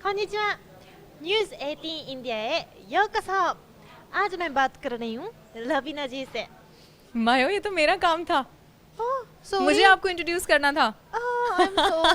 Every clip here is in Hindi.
こんにちは。न्यूज़ 18 इंडिया है यो कसो। आज मैं बात कर रही हूँ रवीना जी से। मायो, ये तो मेरा काम था। मुझे आपको इंट्रोड्यूस करना था।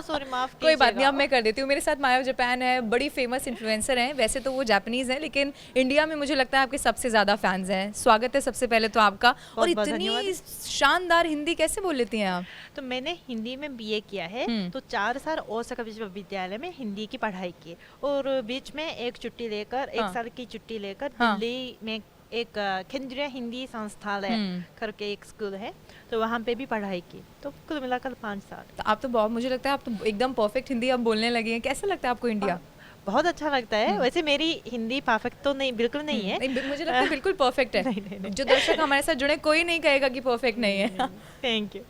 सॉरी, माफ कोई बात नहीं, अब मैं कर देती हूँ। मेरे साथ मायो जापान है, बड़ी फेमस इन्फ्लुएंसर हैं। वैसे तो वो जापानीज हैं, लेकिन इंडिया में मुझे लगता है आपके सबसे ज़्यादा फैंस हैं। स्वागत है सबसे पहले तो आपका। और इतनी शानदार हिंदी कैसे बोल लेती हैं आप? तो मैंने हिंदी में बीए किया है, तो 4 साल ओसाका विश्वविद्यालय में हिंदी की पढ़ाई की, और बीच में एक छुट्टी लेकर, 1 साल की छुट्टी लेकर दिल्ली में एक केंद्रीय हिंदी संस्थालय करके एक स्कूल है, तो वहाँ पे भी पढ़ाई की। तो कुल मिलाकर 5 साल। तो आप तो बहुत, मुझे लगता है आप तो एकदम परफेक्ट हिंदी अब बोलने लगे हैं। कैसा लगता है आपको इंडिया? बहुत अच्छा लगता है। वैसे मेरी हिंदी परफेक्ट तो नहीं, बिल्कुल नहीं है। नहीं, मुझे लगता है बिल्कुल परफेक्ट है। नहीं। जो दर्शक हमारे साथ जुड़े, कोई नहीं कहेगा कि परफेक्ट नहीं है। Thank you.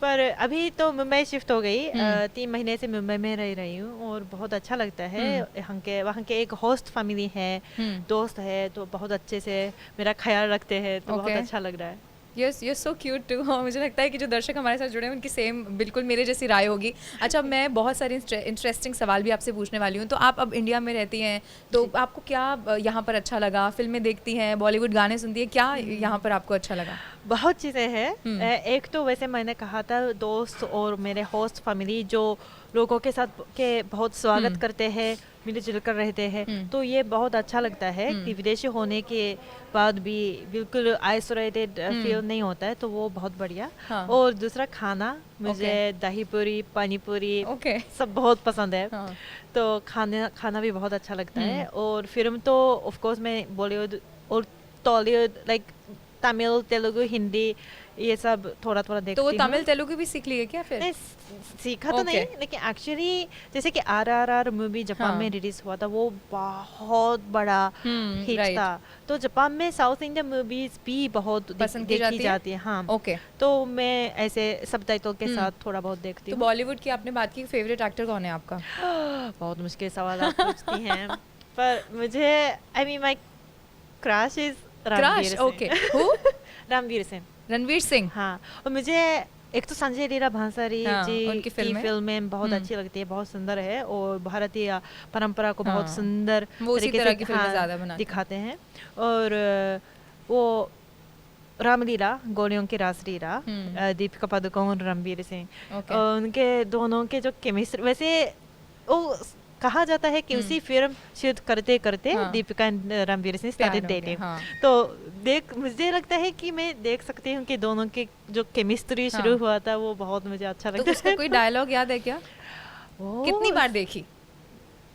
पर अभी तो मुंबई शिफ्ट हो गई, 3 महीने से मुंबई में रह रही हूँ, और बहुत अच्छा लगता है। वहाँ के एक होस्ट फैमिली है, दोस्त है, तो बहुत अच्छे से मेरा ख्याल रखते हैं, तो बहुत अच्छा लग रहा है। Yes, you so cute too. मुझे लगता है कि जो दर्शक हमारे साथ जुड़े हैं उनकी सेम बिल्कुल मेरे जैसी राय होगी। अच्छा, मैं बहुत सारे इंटरेस्टिंग सवाल भी आपसे पूछने वाली हूँ। तो आप अब इंडिया में रहती हैं, तो आपको क्या यहाँ पर अच्छा लगा? फिल्में देखती हैं, बॉलीवुड गाने सुनती हैं, क्या यहाँ पर आपको अच्छा लगा? बहुत चीज़ें हैं। एक तो वैसे मैंने कहा था, दोस्त और मेरे होस्ट फैमिली जो लोगों के साथ के बहुत स्वागत करते हैं, मिलजुल कर रहते हैं, तो ये बहुत अच्छा लगता है कि विदेशी होने के बाद भी बिल्कुल आइसोलेटेड फील नहीं होता है, तो वो बहुत बढ़िया। और दूसरा खाना, मुझे दही पूरी, पानी पूरी सब बहुत पसंद है। तो खाना भी बहुत अच्छा लगता है। और फिल्म तो ऑफ कोर्स मैं बॉलीवुड और टॉलीवुड, लाइक तमिल, तेलुगु, हिंदी, ये सब थोड़ा थोड़ा देखती हूँ। तो वो तमिल तेलुगु भी सीख लिए क्या फिर? नहीं, सीखा तो नहीं, लेकिन एक्चुअली जैसे कि RRR मूवी जापान में रिलीज हुआ था, वो बहुत बड़ा हिट था। तो जापान में साउथ इंडियन मूवीज भी बहुत पसंद देखी जाती है। हाँ, तो मैं ऐसे सबटाइटल के साथ थोड़ा बहुत देखती हूँ। तो बॉलीवुड की आपने बात की, फेवरेट एक्टर कौन है आपका? बहुत मुश्किल सवाल आप पूछती हैं। पर मुझे, I mean, my crush is Ranveer Singh. Ranveer Singh, हाँ। और मुझे एक तो संजय लीला भंसाली जी की फिल्में बहुत अच्छी लगती है, बहुत सुंदर है, और भारतीय परंपरा को बहुत सुंदर तरीके से दिखाते हैं। और वो रामलीला, गोलियों की रासलीला, दीपिका पादुकोण, रणवीर सिंह, उनके दोनों के जो केमिस्ट्री, वैसे वो कहा जाता है कि उसी फिल्म शूट करते करते दीपिका रणवीर सिंह स्टार्टेड डेटिंग। तो मुझे लगता है कि मैं देख सकती हूँ कि दोनों के जो केमिस्ट्री शुरू हुआ था, वो बहुत मुझे अच्छा लगता है। तो उसका कोई डायलॉग याद है क्या? कितनी बार देखी?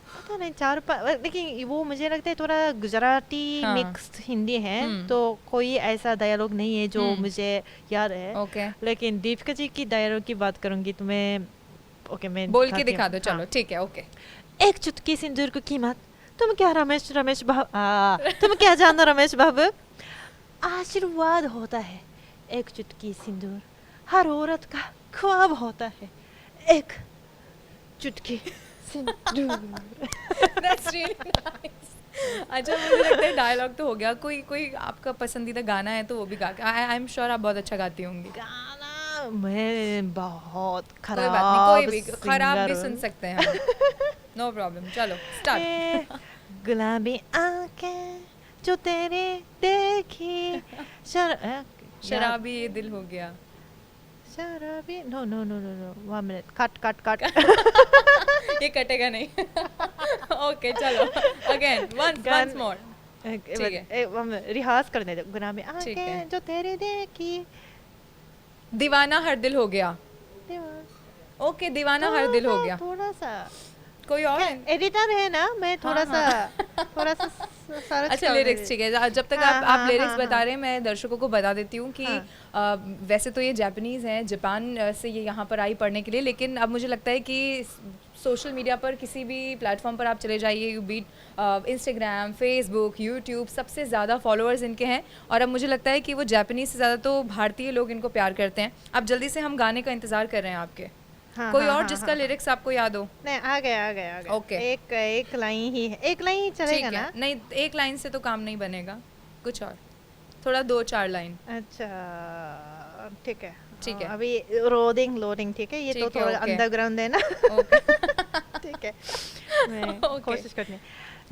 पता नहीं, 4-5, लेकिन वो मुझे लगता है थोड़ा गुजराती मिक्स्ड हिंदी है, तो कोई ऐसा डायलॉग नहीं है जो मुझे याद है। लेकिन दीपिका जी की डायलॉग की बात करूंगी तो मैं बोल के दिखा दो। चलो ठीक है, ओके। एक चुटकी सिंदूर की कीमत, तुम क्या रमेश बाबू, तुम क्या जानो रमेश बाबू, आशीर्वाद होता है एक चुटकी सिंदूर, हर औरत का ख्वाब होता है एक चुटकी सिंदूर। That's really nice. अच्छा, मुझे लगता है डायलॉग तो हो गया। कोई आपका पसंदीदा गाना है तो वो भी गा के, आई एम श्योर आप बहुत अच्छा गाती होंगी। गाना मैं बहुत खराब, कोई बात नहीं, कोई भी खराब भी सुन सकते हैं, नो प्रॉब्लम। चलो स्टार्ट। गुलाबी आंखें जो तेरे देखी, शराबी ये दिल हो गया, शराबी, नो 1 मिनट, कट। ये कटेगा नहीं। ओके चलो, अगेन वंस मोर। ठीक है, रिहाज करने दो। गुलाबी आंखें जो तेरे देखी, दीवाना हर दिल हो गया। ओके, दीवाना हर दिल हो गया। थोड़ा सा कोई और एडिटर है ना, मैं थोड़ा सा अच्छा, लिरिक्स ठीक है। जब तक आप लिरिक्स बता रहे हैं, मैं दर्शकों को बता देती हूँ कि वैसे तो ये जापानीज हैं, जापान से ये यहाँ पर आई पढ़ने के लिए, लेकिन अब मुझे लगता है कि सोशल मीडिया पर किसी भी प्लेटफॉर्म पर आप चले जाइए, you beat Instagram, Facebook, YouTube, सबसे ज़्यादा फॉलोअर्स इनके हैं। और अब मुझे लगता है कि वो जापानीज से ज़्यादा तो भारतीय लोग इनको प्यार करते हैं। अब जल्दी से हम गाने का इंतज़ार कर रहे हैं आपके। कोई और जिसका लिरिक्स आपको याद हो? नहीं, आ गया। ओके, एक लाइन ही है, एक लाइन ही चलेगा ना? नहीं, एक लाइन से तो काम नहीं बनेगा, कुछ और थोड़ा 2-4 लाइन। अच्छा ठीक है। ठीक है, अभी लोडिंग, ठीक है, ये तो थोड़ा अंडरग्राउंड है ना। ठीक है, मैं कोशिश करती हूँ।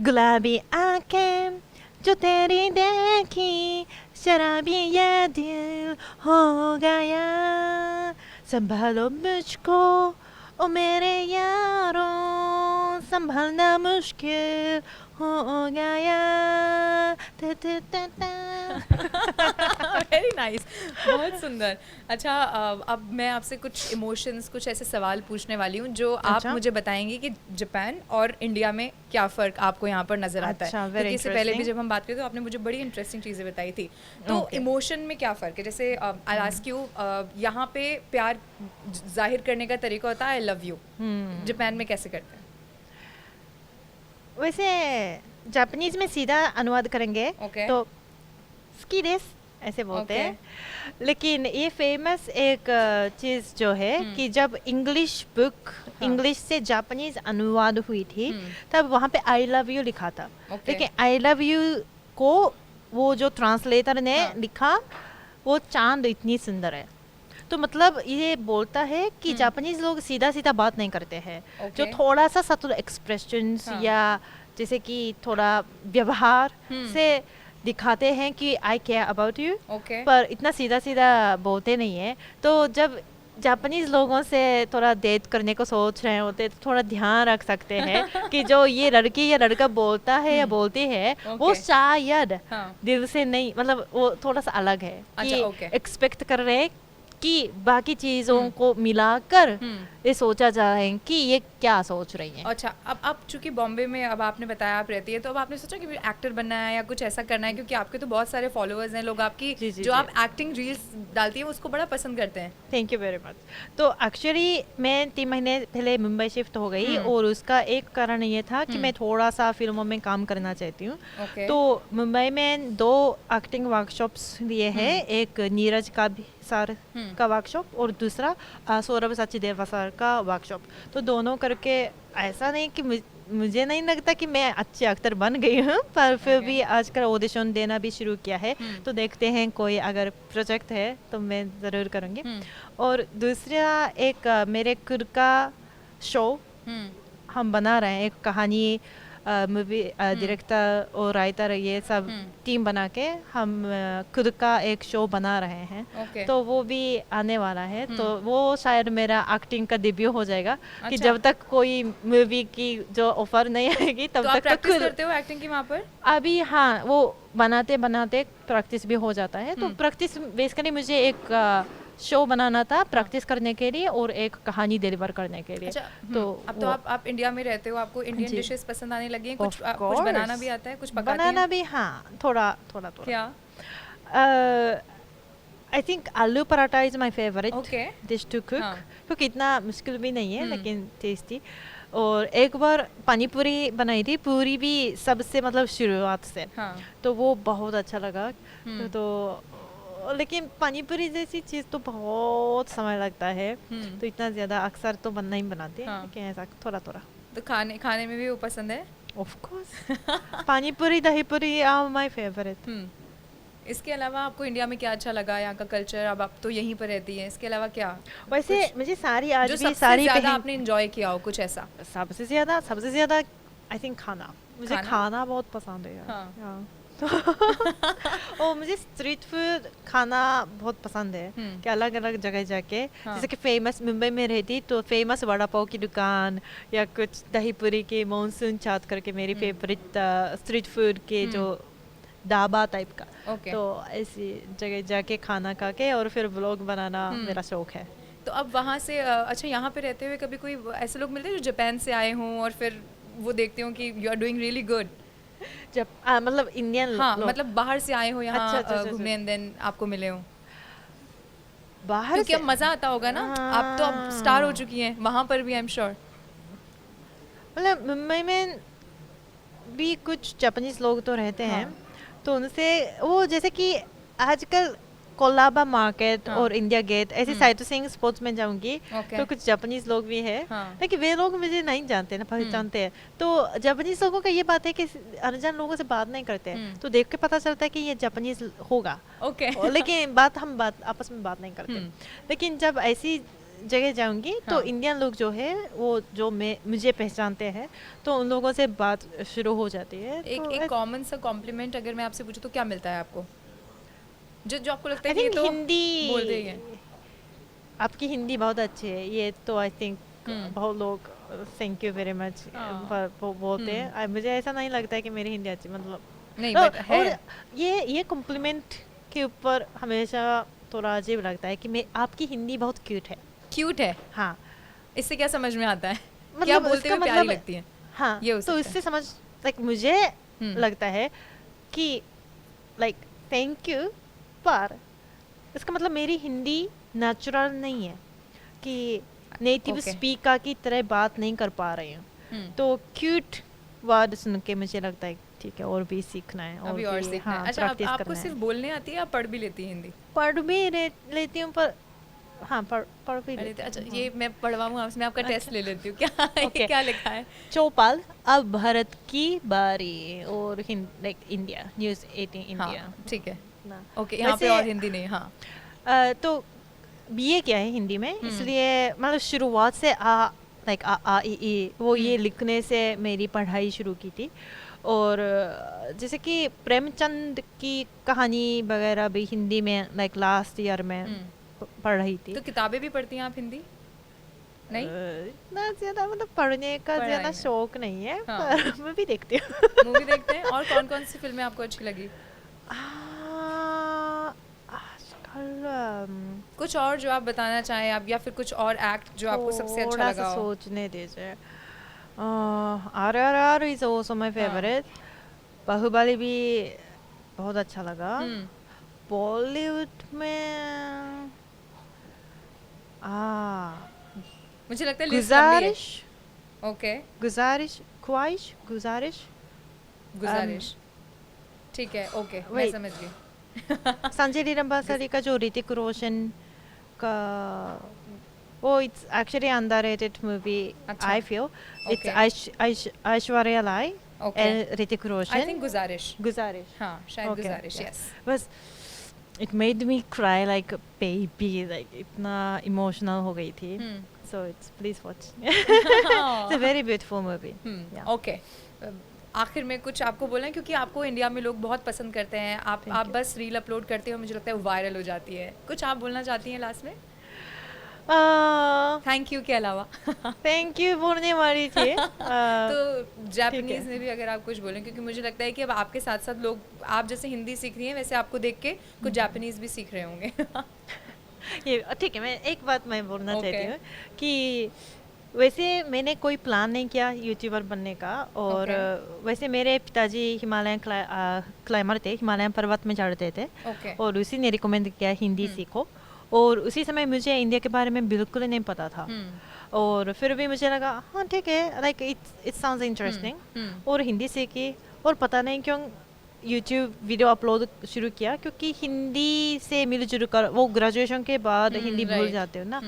गुलाबी आंखें जो तेरी देखी, शराबी ये दिल हो गया, संभालो मुझको ओ मेरे यारों, संभालना मुश्किल हो गया। वेरी नाइस, बहुत सुंदर। अच्छा, अब मैं आपसे कुछ इमोशंस, कुछ ऐसे सवाल पूछने वाली हूँ जो आप मुझे बताएंगी कि जापान और इंडिया में क्या फ़र्क आपको यहाँ पर नज़र आता है। क्योंकि इससे पहले भी जब हम बात करते तो आपने मुझे बड़ी इंटरेस्टिंग चीज़ें बताई थी। तो इमोशन में क्या फ़र्क है? जैसे आई आस्क यू, यहाँ पे प्यार जाहिर करने का तरीका होता है आई लव यू, जापान में कैसे करते हैं? वैसे जापानीज में सीधा अनुवाद करेंगे तो स्की देस ऐसे बोलते हैं, लेकिन ये फेमस एक चीज़ जो है कि जब इंग्लिश बुक इंग्लिश से जापानीज अनुवाद हुई थी तब वहाँ पे आई लव यू लिखा था, लेकिन आई लव यू को वो जो ट्रांसलेटर ने लिखा वो चांद इतनी सुंदर है, तो मतलब ये बोलता है कि जापानीज लोग सीधा सीधा बात नहीं करते हैं, जो थोड़ा सा सटल एक्सप्रेशंस या जैसे कि थोड़ा व्यवहार से दिखाते हैं कि आई केयर अबाउट यू, पर इतना सीधा सीधा बोलते नहीं है। तो जब जापानीज लोगों से थोड़ा डेट करने को सोच रहे होते तो थोड़ा ध्यान रख सकते हैं कि जो ये लड़की या लड़का बोलता है या बोलती है वो शायद दिल से नहीं, मतलब वो थोड़ा सा अलग है कि एक्सपेक्ट कर रहे हैं कि बाकी चीज़ों को मिलाकर ये सोचा जा रहा है कि ये क्या सोच रही है। अच्छा, अब चूंकि बॉम्बे में अब आपने बताया आप रहती है, तो अब आपने सोचा कि एक्टर बनना है या कुछ ऐसा करना है, क्योंकि आपके तो बहुत सारे फॉलोअर्स हैं, लोग आपकी जो आप एक्टिंग रील्स डालती हैं उसको बड़ा पसंद करते हैं। Thank you very much. तो एक्चुअली मैं 3 महीने पहले मुंबई शिफ्ट हो गई और उसका एक कारण ये था कि मैं थोड़ा सा फिल्मों में काम करना चाहती हूँ। तो मुंबई में 2 एक्टिंग वर्कशॉप्स लिए हैं, एक नीरज का सर का वर्कशॉप और दूसरा सौरभ सचदेवा सर का वर्कशॉप। तो दोनों करके ऐसा नहीं कि मुझे नहीं लगता कि मैं अच्छी एक्टर बन गई हूँ, पर फिर भी आजकल ऑडिशन देना भी शुरू किया है, तो देखते हैं कोई अगर प्रोजेक्ट है तो मैं ज़रूर करूँगी। और दूसरा एक मेरे खुद का शो हम बना रहे हैं, एक कहानी मूवी डायरेक्टर और राइटर ये सब टीम बना के हम खुद का एक शो बना रहे हैं। तो वो भी आने वाला है, तो वो शायद मेरा एक्टिंग का डेब्यू हो जाएगा। कि जब तक कोई मूवी की जो ऑफर नहीं आएगी तब तक प्रैक्टिस करते हो एक्टिंग की वहाँ पर? अभी हाँ, वो बनाते बनाते प्रैक्टिस भी हो जाता है। तो प्रैक्टिस बेसिकली मुझे एक शो बनाना था प्रैक्टिस करने के लिए और एक कहानी डिलीवर करने के लिए। तो अब तो आप इंडिया में रहते हो, आपको इंडियन डिशेस पसंद आने लगी हैं? कुछ बनाना भी आता है, कुछ पकाती हैं? बनाना भी हाँ, थोड़ा। क्या? I think aloo paratha is my favourite dish to cook, क्योंकि इतना मुश्किल भी नहीं है लेकिन टेस्टी। और एक बार पानी पूरी बनाई थी, पूरी भी सबसे मतलब शुरुआत से, तो वो बहुत अच्छा लगा। तो लेकिन पानी पूरी जैसी चीज़ तो बहुत समय लगता है, तो इतना ज़्यादा अक्सर तो नहीं बनाते हैं, लेकिन ऐसा थोड़ा। तो खाने में भी वो पसंद है? ऑफ कोर्स पानी पूरी दही पूरी आर माय फेवरेट। इसके अलावा आपको इंडिया में क्या अच्छा लगा? यहाँ का कल्चर, अब आप तो यहीं पर रहती हैं, इसके अलावा क्या? वैसे मुझे सारी आज भी सारी ज़्यादा आपने एंजॉय किया हो कुछ ऐसा? सबसे ज़्यादा आई थिंक खाना, मुझे खाना बहुत पसंद है। और मुझे स्ट्रीट फूड खाना बहुत पसंद है कि अलग अलग जगह जाके, जैसे कि फेमस मुंबई में रहती तो फेमस वड़ा पाव की दुकान या कुछ दही पूरी के मानसून चाट करके मेरी फेवरेट स्ट्रीट फूड के जो ढाबा टाइप का, तो ऐसी जगह जाके खाना खा के और फिर व्लॉग बनाना मेरा शौक है। तो अब वहाँ से अच्छा, यहाँ पे रहते हुए कभी कोई ऐसे लोग मिलते हैं जो जापान से आए हों और फिर वो देखते हो कि you are doing really good? जब मतलब इंडियन मतलब बाहर से आए हो यहाँ घूमने, एंड देन आपको मिले हो बाहर, क्योंकि अब मजा आता होगा ना। आप तो अब स्टार हो चुकी हैं वहाँ पर भी, आई एम श्योर। मतलब मुंबई में भी कुछ जापानीज लोग तो रहते हैं, तो उनसे वो जैसे कि आजकल कोलाबा मार्केट और इंडिया गेट ऐसे साइटसीइंग स्पॉट्स में जाऊंगी, तो कुछ जापानीज लोग भी हैं, लेकिन वे लोग मुझे नहीं जानते ना, पहचानते हैं। तो जापानीज लोगों का ये बात है कि अनजान लोगों से बात नहीं करते हैं, तो देख के पता चलता है कि ये जापानीज होगा, लेकिन हम आपस में बात नहीं करते। लेकिन जब ऐसी जगह जाऊंगी तो इंडियन लोग जो है वो जो मुझे पहचानते हैं तो उन लोगों से बात शुरू हो जाती है। एक कॉमन सा कॉम्प्लीमेंट अगर मैं आपसे पूछूं तो क्या मिलता है आपको, जो आपको लगता है कि तो हिंदी बोल रही है? आपकी हिंदी बहुत अच्छी है, ये तो आई थिंक बहुत लोग थैंक यू वेरी मच बोलते हैं। मुझे ऐसा नहीं लगता है कि मेरी हिंदी अच्छी, मतलब नहीं है। और ये कॉम्प्लीमेंट के ऊपर हमेशा थोड़ा अजीब लगता है कि मैं आपकी हिंदी बहुत क्यूट है। क्यूट है? हाँ, इससे क्या समझ में आता है? मतलब क्या बोलते हुए प्यारी लगती है? हाँ, ये तो इससे समझ लाइक मुझे लगता है कि लाइक थैंक यू, पर इसका मतलब मेरी हिंदी नेचुरल नहीं है कि नेटिव स्पीकर की तरह बात नहीं कर पा रही हूँ। तो क्यूट वर्ड सुन के मुझे लगता है ठीक है और भी सीखना है और सीखना है। अच्छा, आपको सिर्फ बोलने आती है या पढ़ भी लेती है हिंदी? पढ़ भी लेती हूँ, पर हाँ पढ़ भी लेती हूँ। अच्छा, ये मैं पढ़वाऊँ आपसे, मैं आपका टेस्ट ले लेती हूँ। क्या क्या लिखा है? चौपाल, अब भारत की बारी, और लाइक इंडिया, न्यूज़ 18 इंडिया। ठीक है, ओके, यहाँ पे और हिंदी नहीं। हाँ, तो बीए किया है हिंदी में, इसलिए मतलब शुरुआत से लाइक आ ई वो ये लिखने से मेरी पढ़ाई शुरू की थी। और जैसे कि प्रेमचंद की कहानी वगैरह भी हिंदी में लाइक लास्ट ईयर में पढ़ रही थी। तो किताबें भी पढ़ती हैं आप हिंदी? नहीं, ना ज्यादा, मतलब पढ़ने का ज्यादा शौक नहीं है। पर मूवी देखती हूँ। मूवी देखते हैं। और कौन कौन सी फिल्में आपको अच्छी लगी? कुछ और जो आप बताना चाहें आप, या फिर कुछ और एक्ट जो आपको सबसे अच्छा लगा हो? सोचने दीजिए। RRR is also my favorite. Baahubali भी बहुत अच्छा लगा। बॉलीवुड में मुझे लगता है गुजारिश। ओके, गुजारिश, ख्वाहिश, गुजारिश, ठीक है, ओके, मैं समझ गई। संजय लीला भंसाली का जो ऋतिक रोशन का, वो it's actually underrated movie I feel. It's Aishwarya Rai and Hrithik Roshan. I think Guzaarish. हाँ, शायद गुजारिश, यस। बस it made me cry like a baby, like इतना emotional हो गई थी। So it's please watch. It's a very beautiful movie. Okay. आखिर में कुछ आपको बोलना है, क्योंकि आपको इंडिया में लोग बहुत पसंद करते हैं। आप बस रील अपलोड करते हो, मुझे लगता है वो वायरल हो जाती है। कुछ आप बोलना चाहती हैं लास्ट में? थैंक यू के अलावा थैंक यू बोलने वाली थी। तो जापानीज में भी अगर आप कुछ बोलें, क्योंकि मुझे लगता है कि अब आपके साथ साथ लोग, आप जैसे हिंदी सीख रही हैं वैसे आपको देख के कुछ जापानीज भी सीख रहे होंगे। ये ठीक है, मैं एक बात मैं बोलना चाहती हूँ कि वैसे मैंने कोई प्लान नहीं किया यूट्यूबर बनने का। और वैसे मेरे पिताजी हिमालयन क्लाइमर थे, हिमालयन पर्वत में चढ़ते थे। और उसी ने रिकमेंड किया हिंदी सीखो। और उसी समय मुझे इंडिया के बारे में बिल्कुल नहीं पता था। और फिर भी मुझे लगा हाँ ठीक है, लाइक इट साउंड्स इंटरेस्टिंग। और हिंदी सीखी, और पता नहीं क्यों यूट्यूब वीडियो अपलोड शुरू किया, क्योंकि हिंदी से मिलजुल कर वो ग्रेजुएशन के बाद हिंदी भूल जाते हो ना।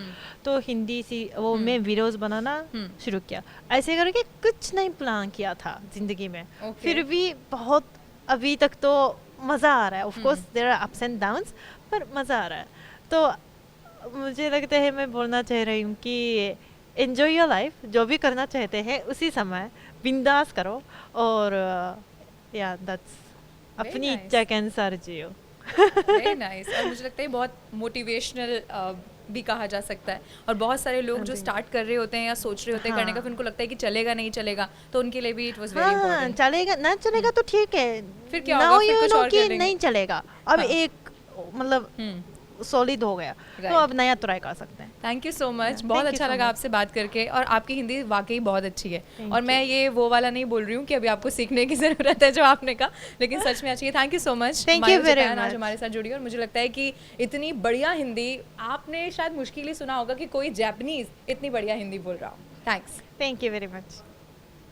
तो हिंदी से वो मैं वीडियोस बनाना शुरू किया। ऐसे करके कुछ नहीं प्लान किया था जिंदगी में। फिर भी बहुत अभी तक तो मज़ा आ रहा है। Of course there are ups and downs, पर मज़ा आ रहा है। तो मुझे लगता है मैं बोलना चाह रही हूँ कि एन्जॉय योर लाइफ, जो भी करना चाहते हैं उसी समय बिंदास करो। और या दैट्स अपनी इच्छा के अनुसार जियो। Very nice. और मुझे लगता है बहुत मोटिवेशनल भी कहा जा सकता है। और बहुत सारे लोग जो स्टार्ट कर रहे होते हैं या सोच रहे होते हैं करने का, फिर उनको लगता है कि चलेगा नहीं चलेगा, तो उनके लिए भी इट वाज वेरी इंपॉर्टेंट। चलेगा ना चलेगा तो ठीक है, फिर क्या होगा, फिर कुछ और करेंगे। नहीं चलेगा, अब एक मतलब सॉलिड हो गया, तो अब नया ट्राई कर सकते हैं। थैंक यू सो मच, बहुत अच्छा लगा आपसे बात करके। और आपकी हिंदी वाकई बहुत अच्छी है। और मैं ये वो वाला नहीं बोल रही हूँ कि अभी आपको सीखने की ज़रूरत है जो आपने कहा, लेकिन सच में अच्छी है। Thank you so much, thank you very much आज हमारे साथ जुड़ी। और मुझे लगता है कि इतनी बढ़िया हिंदी आपने शायद मुश्किल ही सुना होगा कि कोई जापानीज इतनी बढ़िया हिंदी बोल रहा हो। Thanks. Thank you very much.